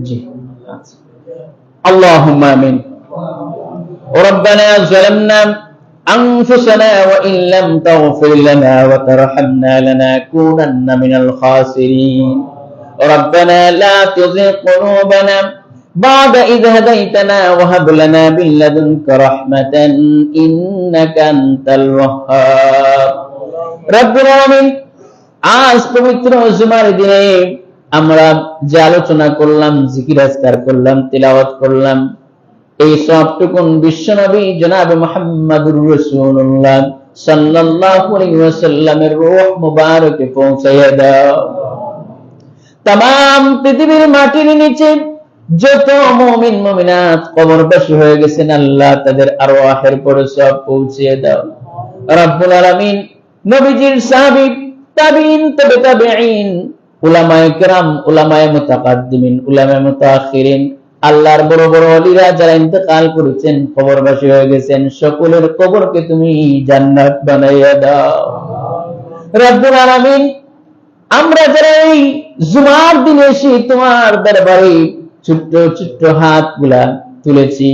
জি আচ্ছা আল্লাহুম্মা আমিন ربنا ظلمنا أنفسنا وإن لم تغفر لنا وترحمنا لنكونن من الخاسرين ربنا لا تزغ قلوبنا بعد إذ هديتنا وهب لنا من لدنك رحمة إنك أنت الوهاب رب العالمين আজ পবিত্র জুমার দিনে আমরা যে আলোচনা করলাম, জিকির আজকার করলাম, তিলাওয়াত করলাম, এই সবটুকুন বিশ্বনবী জনাবে মুহাম্মদুর রাসূলুল্লাহ সাল্লাল্লাহু আলাইহি ওয়াসাল্লামের রূহ মুবারকে পৌঁছায়া দাও। তাম পৃথিবীর মাটির নিচে যত মুমিন মুমিনাত কবরবাসী হয়ে গেছেন, আল্লাহ তাদের আরওয়াহের পরে সব পৌঁছিয়ে দাও রব্বুল আলামিন। নবীজির সাহাবী, তাবিঈন, তবে তাবিঈন, উলামায়ে কেরাম, উলামায়ে মুতাকাদ্দিমিন, উলামায়ে মুতাআখিরিন, আল্লাহর বড় বড় ওলিরা যারা ইন্তেকাল করেছেন, কবরবাসী হয়ে গেছেন, সকলের কবরকে তুমি জান্নাত বানাইয়া দাও রব্বুল আলামিন। আমরা যারা এই জুমার দিনে এসে তোমার দরবারে ছোট্ট ছোট্ট হাতগুলা তুলেছি,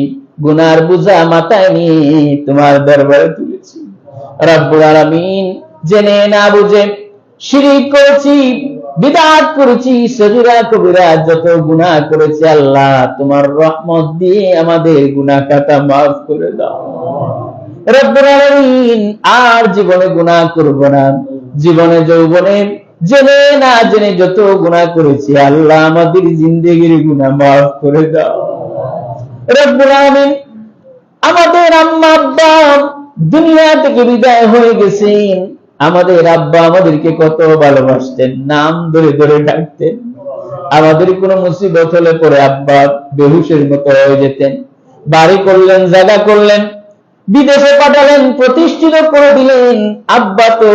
গুনার বোঝা মাথায় নিয়ে তোমার দরবারে তুলেছি রব্বুল আলামিন, জেনে না বুঝে শিরক করেছি, বিদআত করেছি, সগীরা কবিরা যত গুনাহ করেছি, আল্লাহ তোমার রহমত দিয়ে আমাদের গুনাহ খাতা মাফ করে দাও রব্বুল আলামিন। আর জীবনে গুনাহ করব না, জীবনে যৌবনে জেনে না জেনে যত গুনাহ করেছি, আল্লাহ আমাদের জিন্দেগির গুনাহ মাফ করে দাও রব্বুল আলামিন। আমাদের আম্মা আব্বা দুনিয়া থেকে বিদায় হয়ে গেছেন, আমাদের আব্বা আমাদেরকে কত ভালোবাসতেন, নাম ধরে ধরে ডাকতেন। আমাদের কোনো মুসিবত হলে পরে আব্বা বেহুশের মতো হয়ে যেতেন। বাড়ি করলেন, জায়গা করলেন, বিদেশে পাঠালেন, প্রতিষ্ঠিত করে দিলেন, আব্বা তো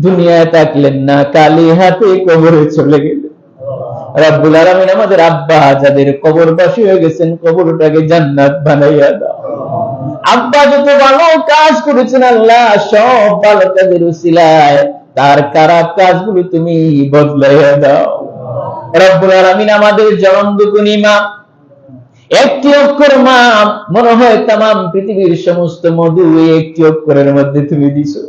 দুনিয়ায় থাকলেন না, কালি হাতে কবরে চলে গেলেন রব্বুল আলামিন। আমাদের আব্বা যাদের কবরবাসী হয়ে গেছেন, কবরটাকে জান্নাত বানাইয়া দাও। আব্বা যত ভালো কাজ করেছেন, আল্লাহ সব ভালো কাজের উসিলায় তার খারাপ কাজগুলো তুমি বদলাইয়া দাও রব্বুল আলামিন। আমাদের জনমদুকুনি মা, একটি অক্ষর মা, মনে হয় তামাম পৃথিবীর সমস্ত মধু এই একটি অক্ষরের মধ্যে তুমি দিছো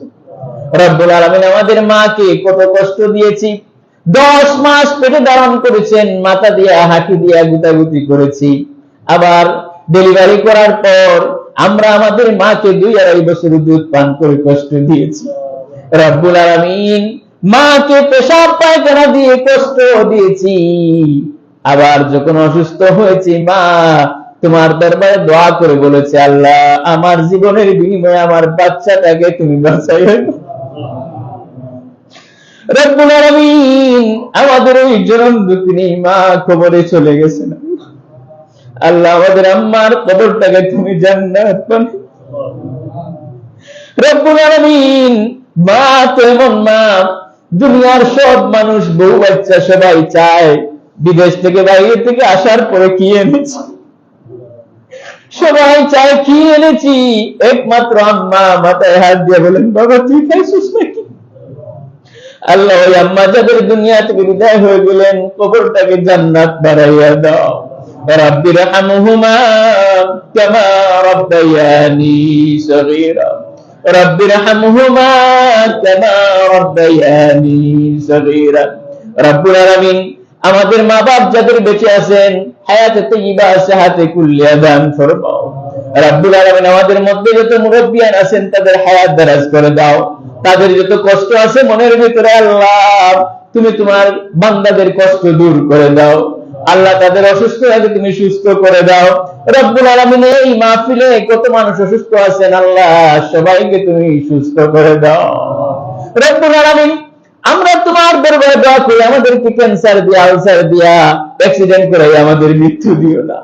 রব্বুল আলামিন। আমাদের মাকে কত কষ্ট দিয়েছি, 10 মাস পেটে ধারণ করেছেন, মাথা দিয়া হাঁটি দিয়া গুতাগুতি করেছি, আবার ডেলিভারি করার পর আমরা আমাদের মাকে 2-2.5 বছর দুধ পান করে কষ্ট দিয়েছি রব্বুল আলামিন। মাকে পেশাব পায়খানা দিয়ে কষ্ট দিয়েছি, আবার যখন অসুস্থ হয়েছি, মা তোমার দরবারে দোয়া করে বলেছে, আল্লাহ আমার জীবনের বিনিময়ে আমার বাচ্চাটাকে তুমি বাঁচাইও রব্বুল আলামিন। আমাদের ওই জনম দুঃখিনী মা কবরে চলে গেছে না, আল্লাহ আমাদের আম্মার কবরটাকে তুমি জান্নাত বানাও রব্বুল আলামিন। মা তো এমন মা, দুনিয়ার সব মানুষ বউ বাচ্চা সবাই চায় বিদেশ থেকে বাইরে থেকে আসার পরে কি এনেছি, সবাই চায় কি এনেছি, একমাত্র আম্মা মাথায় হাত দিয়ে বলেন, বাবা তুই খাইছিস নাকি? আল্লাহ ওই আম্মা যাদের দুনিয়া থেকে বিদায় হয়ে গেলেন, কবরটাকে জান্নাত বানাইয়া দাও রব্বিরহামহুমা কামা রাব্বায়ানি সগীরা রব্বিরহামহুমা কামা রাব্বায়ানি সগীরা রব্বুল আলামিন। আমাদের মা বাপ যাদের বেঁচে আছেন, হায়াতে তাইয়্যিবা সাহাতে কুল্লিয়া দান ফরমাও রব্বুল আলামিন। আমাদের মধ্যে যত মুরব্বিয়ান আছেন তাদের হায়াত দারাজ করে দাও, তাদের যত কষ্ট আছে মনের ভিতরে, আল্লাহ তুমি তোমার বান্দাদের কষ্ট দূর করে দাও আল্লাহ, তাদের অসুস্থ আছে তুমি সুস্থ করে দাও রব্বুল আলামিন। এই মাহফিলে কত মানুষ অসুস্থ আছেন, আল্লাহ সবাইকে তুমি সুস্থ করে দাও রব্বুল আলামিন। আমরা তোমার দরবারে দোয়া করি, আমাদেরকে ক্যান্সার দিয়া, আলসার দিয়া, অ্যাক্সিডেন্ট করে আমাদের মৃত্যু দিও না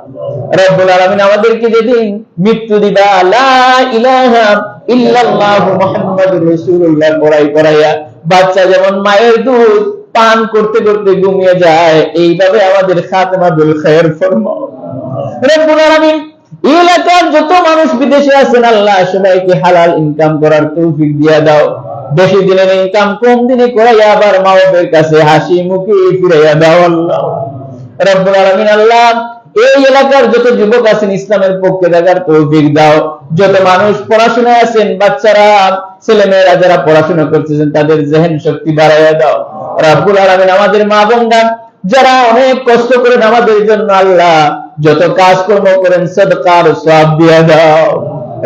রব্বুল আলামিন। আমাদেরকে যেদিন মৃত্যু দিবা, লা ইলাহা ইল্লাল্লাহু মুহাম্মাদুর রাসূলুল্লাহ পড়াইয়া, বাচ্চা যেমন মায়ের দুধ পান করতে করতে ঘুমিয়ে যায়, এইভাবে আমাদের খাতমা বিল খায়র ফরমাও রব্বুল আলামিন। এলাকার যত মানুষ বিদেশে আছেন, আল্লাহ সবাইকে হালাল ইনকাম করার তৌফিক দিয়া দাও, বেশি দিনের ইনকাম কম দিনে করাইয়া আবার মা বাবার কাছে হাসি মুখে ফিরাইয়া দাও আল্লাহ রব্বুল আলামিন আল্লাহ এই এলাকার যত যুবক আছেন ইসলামের পক্ষে থাকার তৌফিক দাও। যত মানুষ পড়াশোনায় আছেন, বাচ্চারা, ছেলেমেয়েরা যারা পড়াশোনা করতেছেন তাদের জেহেন শক্তি বাড়াইয়া দাও। রব্বুল আলামিন আমাদের মা বোনরা যারা অনেক কষ্ট করেন আমাদের জন্য আল্লাহ যত কাজকর্ম করেন সদকার সওয়াব দিয়া দাও।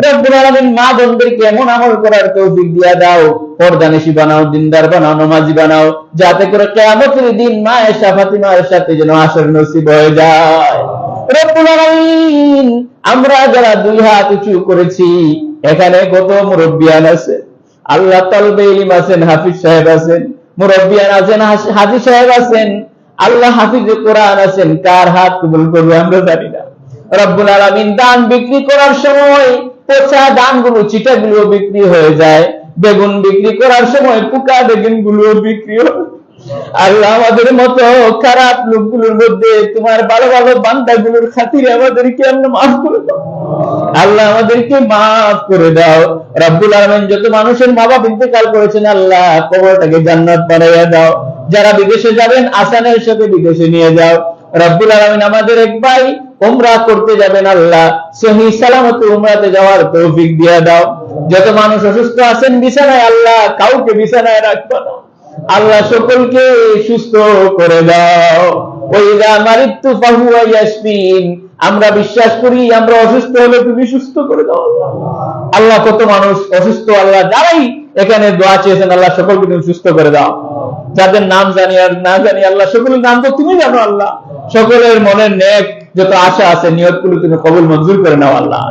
রব্বুল আলামিন মা বোনদেরকে এমন আমল করার তৌফিক দিয়া দাও, পর্দানিশী বানাও, দিনদার বানাও, নামাজি বানাও, যাতে করে কিয়ামতের দিন মা আয়েশা ফাতিমার সাথে যেন হাসর নসিব হয়ে যায়। রব্বুল আলামিন আমরা যারা দুই হাত উঁচু করেছি এখানে কত মুরব্বিয়ান আছে আল্লাহ, তালবে ইলম আছেন, হাফিজ সাহেব আছেন, মুরব্বিয়ান আছেন, হাজী সাহেব আছেন, আল্লাহ হাফিজে কোরআন আছেন, কার হাত কবুল করবে আমরা জানি না। রব্বুল আলামিন দান বিক্রি করার সময় পচা দানগুলো, চিটাগুলো বিক্রি হয়ে যায়, বেগুন বিক্রি করার সময় পোকা বেগুনগুলো বিক্রি হয়। আল্লাহ আমাদের মতো খারাপ লোকগুলোর মধ্যে তোমার ভালো ভালো বান্দাগুলোর খাতিরে আমাদেরকে আমরা মাফ করে দাও আল্লাহ, আমাদেরকে মাফ করে দাও। রব্বুল আলামিন যত মানুষের মা বাপ ইন্তেকাল করেছেন আল্লাহ কবরটাকে জান্নাত বানাইয়া দাও। যারা বিদেশে যাবেন আসানের সাথে বিদেশে নিয়ে যাও। রব্বুল আলামিন আমাদের এক ভাই উমরা করতে যাবেন আল্লাহ সহি সালামতে উমরাতে যাওয়ার তৌফিক দিয়ে দাও। যত মানুষ অসুস্থ আছেন বিছানায় আল্লাহ কাউকে বিছানায় রাখবা না আল্লাহ, সকলকে সুস্থ করে দাও। ওয়াইদা মারিতু ফাহুয়া ইয়াশফিন, আমরা বিশ্বাস করি আমরা অসুস্থ হলে তুমি সুস্থ করে দাও আল্লাহ। আল্লাহ কত মানুষ অসুস্থ আল্লাহ, যারাই এখানে দোয়া চেয়েছেন আল্লাহ সকলকে তুমি সুস্থ করে দাও। যাদের নাম জানি আর না জানি আল্লাহ সকলের নাম তো তুমি জানো আল্লাহ, সকলের মনের নেক যত আশা আছে নিয়তগুলো তুমি কবুল মঞ্জুর করে নাও আল্লাহ।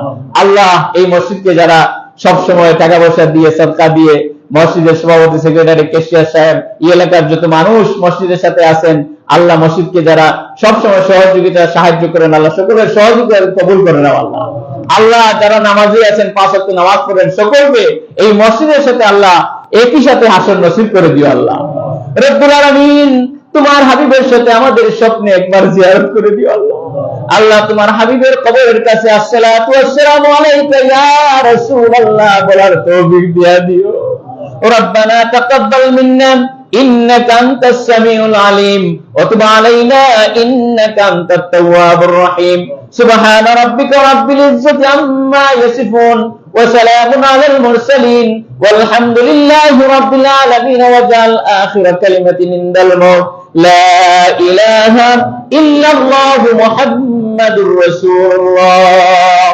আল্লাহ এই মসজিদকে যারা সব সময় টাকা পয়সা দিয়ে সদকা দিয়ে, মসজিদের সভাপতি, সেক্রেটারি, ক্যাশিয়ার সাহেব, এই এলাকার যত মানুষ মসজিদের সাথে আছেন আল্লাহ, মসজিদকে যারা সবসময় সহযোগিতা সাহায্য করেন আল্লাহ সকলের সহযোগিতা কবুল করে নাও আল্লাহ। আল্লাহ যারা নামাজি আছেন 5 ওয়াক্ত নামাজ পড়েন সকলকে এই মসজিদের সাথে আল্লাহ একই সাথে হাসর নসিব করে দিও আল্লাহ। রব্বুল আলামিন তোমার হাবিবের সাথে আমাদের স্বপ্নে একবার জিয়ারত করে দিও আল্লাহ। আল্লাহ তোমার হাবিবের কবরের কাছে আসসালাতু ওয়াসসালামু আলাইকা ইয়া রাসূলুল্লাহ বলার তৌফিক দিয়া দিও। রব্বানা তাকাব্বাল মিন্না ইন্নাকা আনতাস সামিউল আলিম ওয়া তুব আলাইনা ইন্নাকা আনতাত তাওয়াবুর রহিম। সুবহানা রাব্বিকা রাব্বিল ইজ্জাতি আম্মা ইয়াসিফুন ওয়া সালামুন আলাল মুরসালিন ওয়ালহামদুলিল্লাহি রাব্বিল আলামিন। ওয়া জাল আখিরা কালিমাতিন ইনদাল মাউত লা ইলাহা ইল্লাল্লাহু মুহাম্মাদুর রাসূলুল্লাহ।